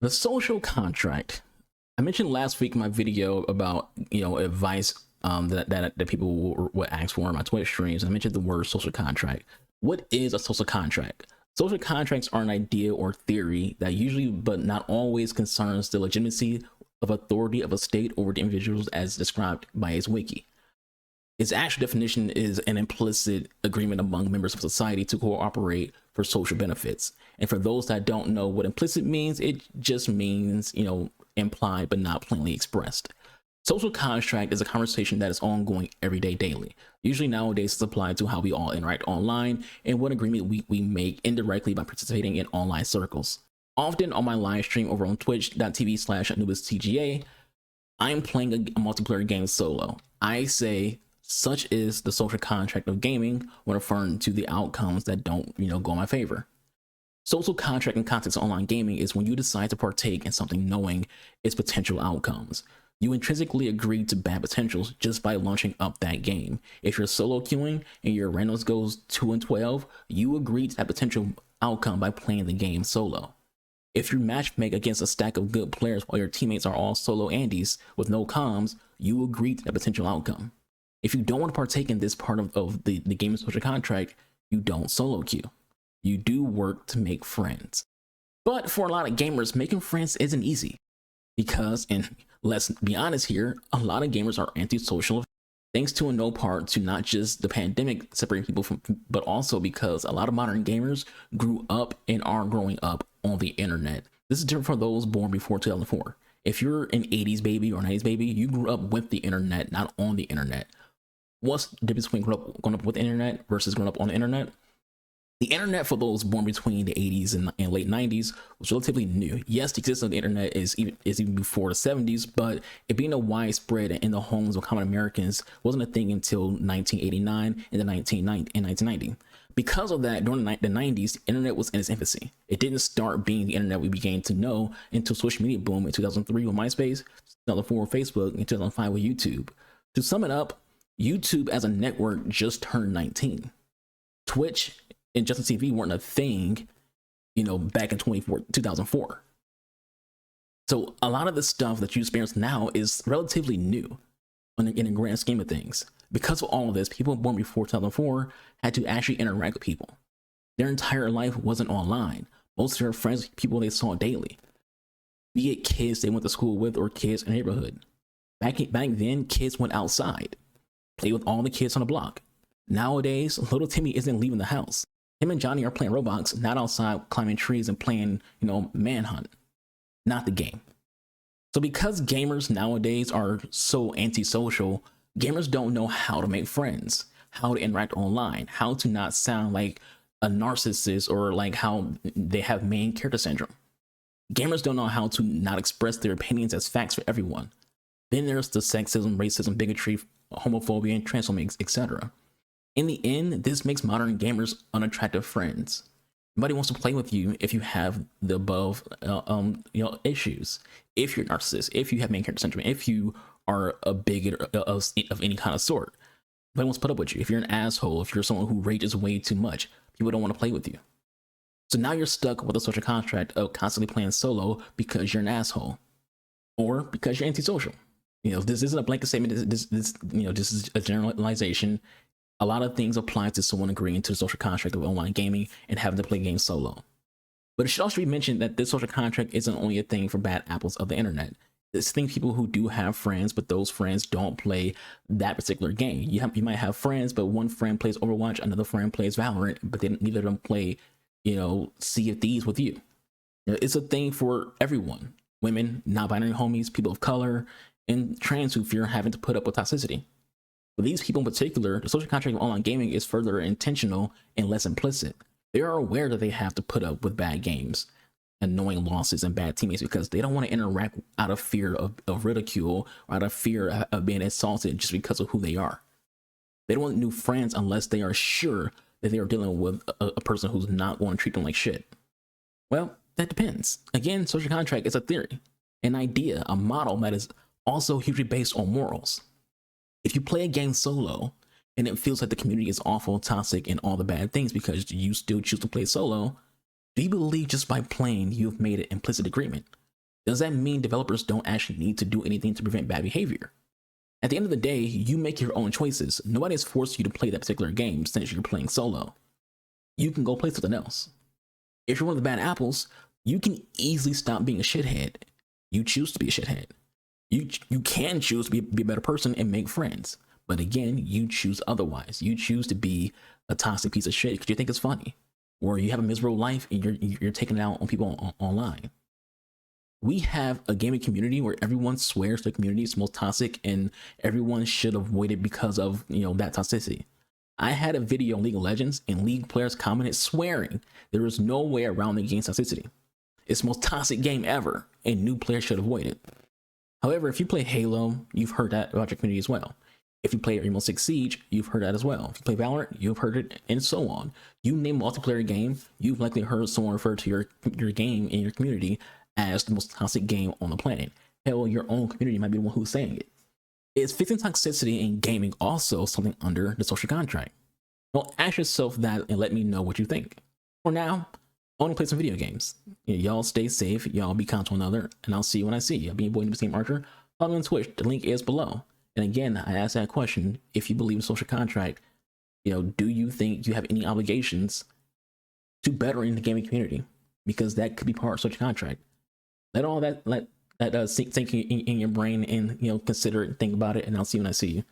The social contract. I mentioned last week in my video about advice that people would ask for in my Twitch streams. I mentioned the word social contract. What is a social contract? Social contracts are an idea or theory that usually, but not always, concerns the legitimacy of authority of a state over the individuals as described by its wiki. Its actual definition is an implicit agreement among members of society to cooperate for social benefits. And for those that don't know what implicit means, it just means, implied but not plainly expressed. Social contract is a conversation that is ongoing every day, daily. Usually nowadays it's applied to how we all interact online and what agreement we make indirectly by participating in online circles. Often on my live stream over on twitch.tv/AnubisTGA, I'm playing a multiplayer game solo. I say, such is the social contract of gaming when referring to the outcomes that don't, go in my favor. Social contract in context of online gaming is when you decide to partake in something knowing its potential outcomes. You intrinsically agree to bad potentials just by launching up that game. If you're solo queuing and your randoms goes 2 and 12, you agree to that potential outcome by playing the game solo. If you matchmake against a stack of good players while your teammates are all solo Andes with no comms, you agree to that potential outcome. If you don't want to partake in this part of the game social contract, you don't solo queue. You do work to make friends. But for a lot of gamers, making friends isn't easy. Because, and let's be honest here, a lot of gamers are antisocial, thanks to in no part to not just the pandemic separating people from, but also because a lot of modern gamers grew up and are growing up on the internet. This is different for those born before 2004. If you're an 80s baby or 90s baby, you grew up with the internet, not on the internet. What's the difference between growing up with the internet versus growing up on the internet? The internet for those born between the 80s and late 90s was relatively new. Yes, the existence of the internet is even before the 70s, but it being a widespread in the homes of common Americans wasn't a thing until 1989 and 1990. Because of that, during the 90s, the internet was in its infancy. It didn't start being the internet we began to know until social media boom in 2003 with MySpace, 2004 with Facebook, and 2005 with YouTube. To sum it up, YouTube as a network just turned 19. Twitch and Justin TV weren't a thing, back in 2004. So a lot of the stuff that you experience now is relatively new in the grand scheme of things. Because of all of this, people born before 2004 had to actually interact with people. Their entire life wasn't online. Most of their friends, people they saw daily, be it kids they went to school with or kids in the neighborhood. Back then, kids went outside, played with all the kids on the block. Nowadays, little Timmy isn't leaving the house. Him and Johnny are playing Roblox, not outside climbing trees and playing, Manhunt, not the game. So because gamers nowadays are so antisocial, gamers don't know how to make friends, how to interact online, how to not sound like a narcissist or like how they have main character syndrome. Gamers don't know how to not express their opinions as facts for everyone. Then there's the sexism, racism, bigotry, homophobia, and transphobia, etc. In the end, this makes modern gamers unattractive friends. Nobody wants to play with you if you have the above issues. If you're a narcissist, if you have main character syndrome, if you are a bigot of any kind of sort. Nobody wants to put up with you. If you're an asshole, if you're someone who rages way too much, people don't want to play with you. So now you're stuck with a social contract of constantly playing solo because you're an asshole. Or because you're antisocial. This isn't a blanket statement. This is a generalization. A lot of things apply to someone agreeing to the social contract of online gaming and having to play games solo. But it should also be mentioned that this social contract isn't only a thing for bad apples of the internet. It's a thing for people who do have friends, but those friends don't play that particular game. You might have friends, but one friend plays Overwatch, another friend plays Valorant, but then neither of them play, Sea of Thieves with you. It's a thing for everyone. Women, non-binary homies, people of color, and trans who fear having to put up with toxicity. For these people in particular, the social contract of online gaming is further intentional and less implicit. They are aware that they have to put up with bad games, annoying losses, and bad teammates because they don't want to interact out of fear of ridicule or out of fear of being insulted just because of who they are. They don't want new friends unless they are sure that they are dealing with a person who's not going to treat them like shit. Well, that depends. Again, social contract is a theory, an idea, a model that is also hugely based on morals. If you play a game solo and it feels like the community is awful, toxic, and all the bad things because you still choose to play solo, do you believe just by playing you've made an implicit agreement? Does that mean developers don't actually need to do anything to prevent bad behavior? At the end of the day, you make your own choices. Nobody has forced you to play that particular game since you're playing solo. You can go play something else. If you're one of the bad apples, you can easily stop being a shithead. You choose to be a shithead. You can choose to be a better person and make friends. But again, you choose otherwise. You choose to be a toxic piece of shit because you think it's funny. Or you have a miserable life and you're taking it out on people online. We have a gaming community where everyone swears the community is most toxic and everyone should avoid it because of, that toxicity. I had a video on League of Legends and League players commented swearing there is no way around the game's toxicity. It's the most toxic game ever and new players should avoid it. However, if you play Halo, you've heard that about your community as well. If you play Rainbow Six Siege, you've heard that as well. If you play Valorant, you've heard it, and so on. You name a multiplayer game, you've likely heard someone refer to your game in your community as the most toxic game on the planet. Hell, your own community might be the one who's saying it. Is fixing toxicity in gaming also something under the social contract? Well, ask yourself that and let me know what you think. For now, I want to play some video games. Y'all stay safe, y'all be kind to one another, and I'll see you when I see you. I'll be your boy, Game Archer. Follow me on Twitch, the link is below. And again, I ask that question, if you believe in social contract, do you think you have any obligations to bettering the gaming community? Because that could be part of social contract. Let all that sink in your brain and consider it, think about it, and I'll see you when I see you.